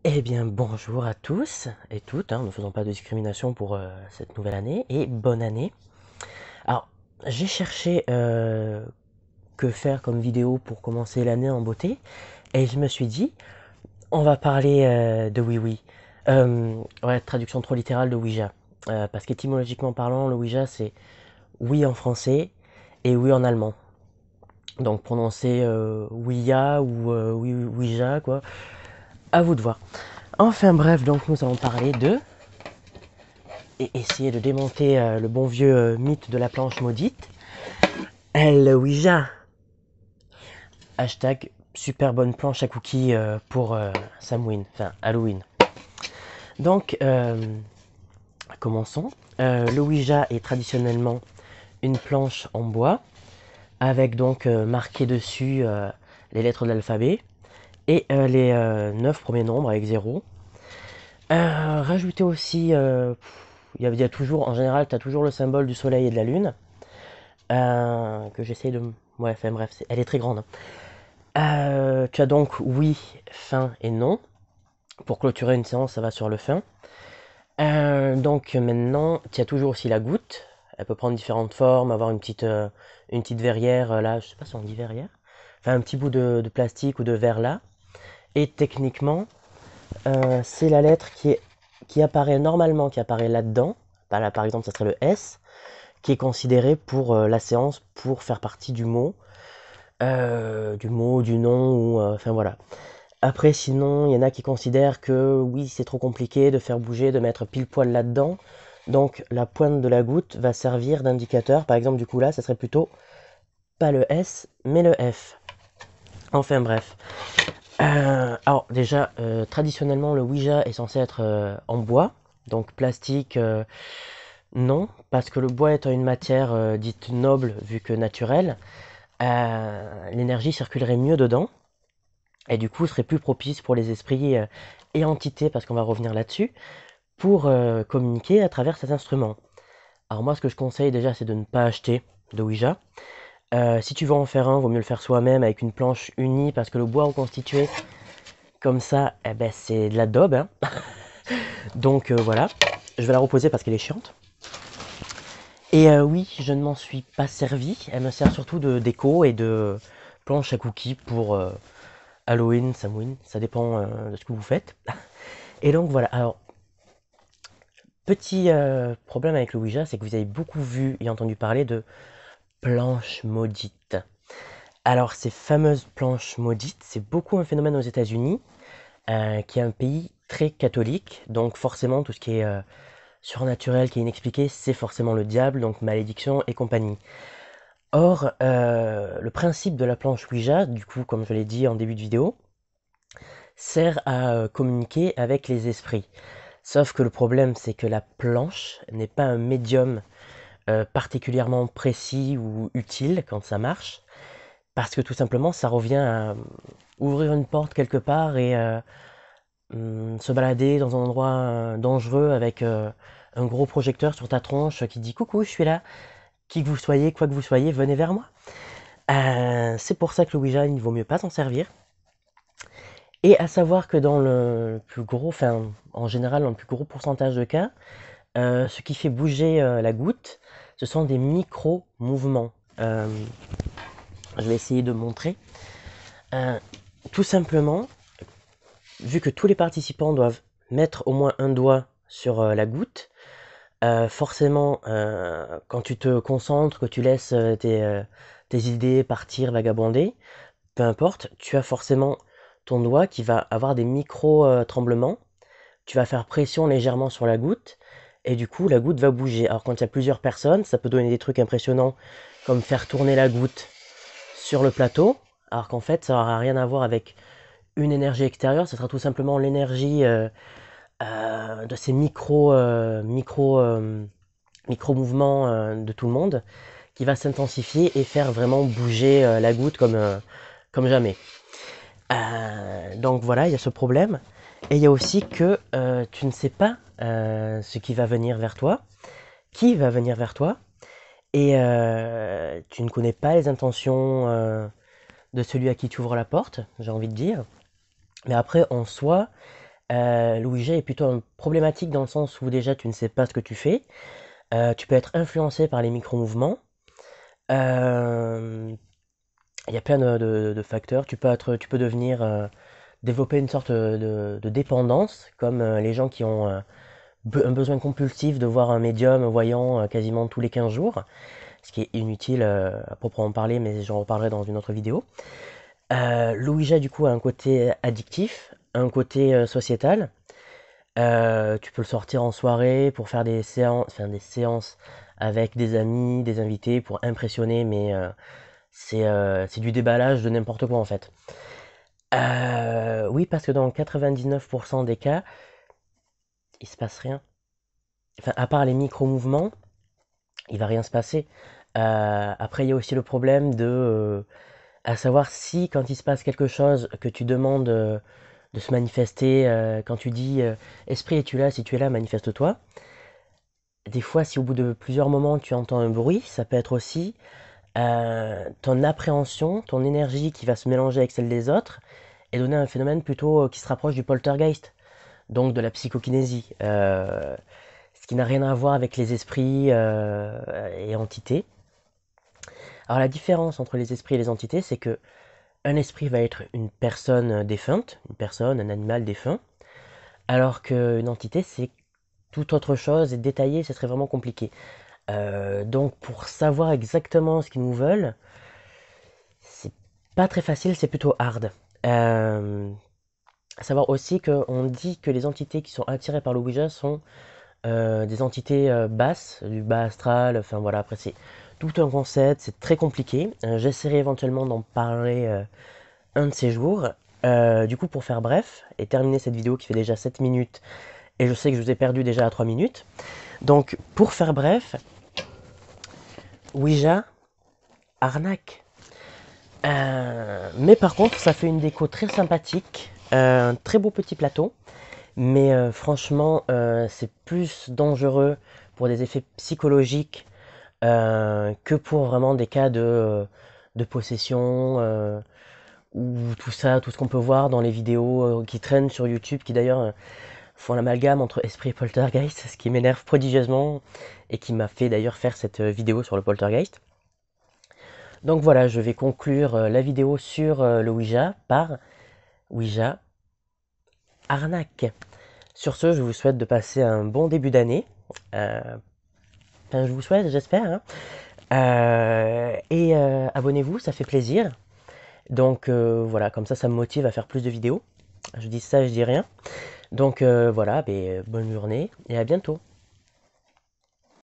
Eh bien, bonjour à tous et toutes, ne faisons pas de discrimination pour cette nouvelle année et bonne année. Alors, j'ai cherché que faire comme vidéo pour commencer l'année en beauté et je me suis dit, on va parler de Oui Oui. Ouais, traduction trop littérale de Ouija. Parce qu'étymologiquement parlant, le Ouija c'est oui en français et oui en allemand. Donc prononcer Ouija ou Ouija, quoi. À vous de voir. Enfin bref, donc nous allons parler de et essayer de démonter le bon vieux mythe de la planche maudite. Le Ouija. Hashtag super bonne planche à cookies pour Samhain, enfin Halloween. Donc, commençons. Le Ouija est traditionnellement une planche en bois avec donc marqué dessus les lettres de l'alphabet et les 9 premiers nombres avec 0. Rajouter aussi, il y a toujours, en général, tu as toujours le symbole du soleil et de la lune. Que j'essaye de. Ouais, enfin bref, elle est très grande, hein. Tu as donc oui, fin et non. Pour clôturer une séance, ça va sur le fin. Donc maintenant, tu as toujours aussi la goutte. Elle peut prendre différentes formes, avoir une petite verrière là, je sais pas si on dit verrière. Enfin, un petit bout de plastique ou de verre là. Et techniquement, c'est la lettre qui apparaît normalement, qui apparaît là-dedans. Bah, là, par exemple, ça serait le S, qui est considéré pour la séance pour faire partie du mot, du nom, ou enfin voilà. Après, sinon, il y en a qui considèrent que oui, c'est trop compliqué de faire bouger, de mettre pile poil là-dedans. Donc la pointe de la goutte va servir d'indicateur. Par exemple, du coup là, ça serait plutôt pas le S, mais le F. Enfin bref. Alors déjà, traditionnellement, le Ouija est censé être en bois. Donc plastique, non. Parce que le bois étant une matière dite noble, vu que naturelle, l'énergie circulerait mieux dedans. Et du coup, serait plus propice pour les esprits et entités, parce qu'on va revenir là-dessus, pour communiquer à travers cet instrument. Alors moi, ce que je conseille déjà, c'est de ne pas acheter de Ouija. Si tu veux en faire un, vaut mieux le faire soi-même avec une planche unie, parce que le bois reconstitué, comme ça, eh ben, c'est de la daube, hein. Donc voilà, je vais la reposer parce qu'elle est chiante. Et oui, je ne m'en suis pas servi. Elle me sert surtout de déco et de planche à cookies pour Halloween, Samhain, ça dépend de ce que vous faites. Et donc voilà, alors petit problème avec le Ouija, c'est que vous avez beaucoup vu et entendu parler de planches maudites. Alors ces fameuses planches maudites, c'est beaucoup un phénomène aux États-Unis, qui est un pays très catholique, donc forcément tout ce qui est surnaturel, qui est inexpliqué, c'est forcément le diable, donc malédiction et compagnie. Or, le principe de la planche Ouija, du coup, comme je l'ai dit en début de vidéo, sert à communiquer avec les esprits. Sauf que le problème, c'est que la planche n'est pas un médium particulièrement précis ou utile quand ça marche, parce que tout simplement, ça revient à ouvrir une porte quelque part et se balader dans un endroit dangereux avec un gros projecteur sur ta tronche qui dit coucou, je suis là, qui que vous soyez, quoi que vous soyez, venez vers moi. C'est pour ça que le Ouija, il vaut mieux pas s'en servir. Et à savoir que dans le plus gros, enfin en général dans le plus gros pourcentage de cas, ce qui fait bouger la goutte, ce sont des micro-mouvements. Je vais essayer de montrer. Euh, Tout simplement, vu que tous les participants doivent mettre au moins un doigt sur la goutte, forcément, quand tu te concentres, que tu laisses tes idées partir, vagabonder, peu importe, tu as forcément ton doigt qui va avoir des micro-tremblements. Tu vas faire pression légèrement sur la goutte, et du coup, la goutte va bouger. Alors, quand il y a plusieurs personnes, ça peut donner des trucs impressionnants, comme faire tourner la goutte sur le plateau, alors qu'en fait, ça n'aura rien à voir avec une énergie extérieure, ce sera tout simplement l'énergie de ces micro mouvements de tout le monde qui va s'intensifier et faire vraiment bouger la goutte comme jamais. Donc voilà, il y a ce problème. Et il y a aussi que tu ne sais pas ce qui va venir vers toi, qui va venir vers toi, et tu ne connais pas les intentions de celui à qui tu ouvres la porte, j'ai envie de dire. Mais après, en soi, L'Ouija est plutôt problématique dans le sens où déjà tu ne sais pas ce que tu fais. Tu peux être influencé par les micro-mouvements. Euh, Il y a plein de facteurs. Tu peux devenir, développer une sorte de dépendance, comme les gens qui ont un besoin compulsif de voir un médium voyant quasiment tous les 15 jours, ce qui est inutile à proprement parler, mais j'en reparlerai dans une autre vidéo. L'Ouija, du coup, a un côté addictif, un côté sociétal. Tu peux le sortir en soirée pour faire des séances avec des amis, des invités pour impressionner, mais c'est du déballage de n'importe quoi en fait. Oui, parce que dans 99% des cas, il se passe rien. Enfin, à part les micro-mouvements, il va rien se passer. Après, il y a aussi le problème à savoir si quand il se passe quelque chose que tu demandes de se manifester, quand tu dis esprit es-tu là, si tu es là, manifeste-toi. Des fois, si au bout de plusieurs moments tu entends un bruit, ça peut être aussi ton appréhension, ton énergie qui va se mélanger avec celle des autres et donner un phénomène plutôt qui se rapproche du poltergeist, donc de la psychokinésie, ce qui n'a rien à voir avec les esprits et entités. Alors la différence entre les esprits et les entités, c'est que un esprit va être une personne défunte, une personne, un animal défunt, alors qu'une entité, c'est tout autre chose et détaillé, ce serait vraiment compliqué. Donc pour savoir exactement ce qu'ils nous veulent, c'est pas très facile, c'est plutôt hard. À savoir aussi qu'on dit que les entités qui sont attirées par le Ouija sont des entités basses, du bas astral, enfin voilà, après c'est tout un concept, c'est très compliqué. J'essaierai éventuellement d'en parler un de ces jours. Du coup, pour faire bref, et terminer cette vidéo qui fait déjà 7 minutes, et je sais que je vous ai perdu déjà à 3 minutes. Donc, pour faire bref, Ouija, arnaque. Mais par contre, ça fait une déco très sympathique, un très beau petit plateau. Mais franchement, c'est plus dangereux pour des effets psychologiques que pour vraiment des cas de possession ou tout ça, tout ce qu'on peut voir dans les vidéos qui traînent sur YouTube, qui d'ailleurs font l'amalgame entre esprit et poltergeist, ce qui m'énerve prodigieusement et qui m'a fait d'ailleurs faire cette vidéo sur le poltergeist. Donc voilà, je vais conclure la vidéo sur le Ouija par Ouija arnaque. Sur ce, je vous souhaite de passer un bon début d'année. Euh, enfin, je vous souhaite, j'espère, hein. Et abonnez-vous, ça fait plaisir. Donc voilà, comme ça me motive à faire plus de vidéos. Je dis ça, je dis rien. Donc voilà, bonne journée et à bientôt.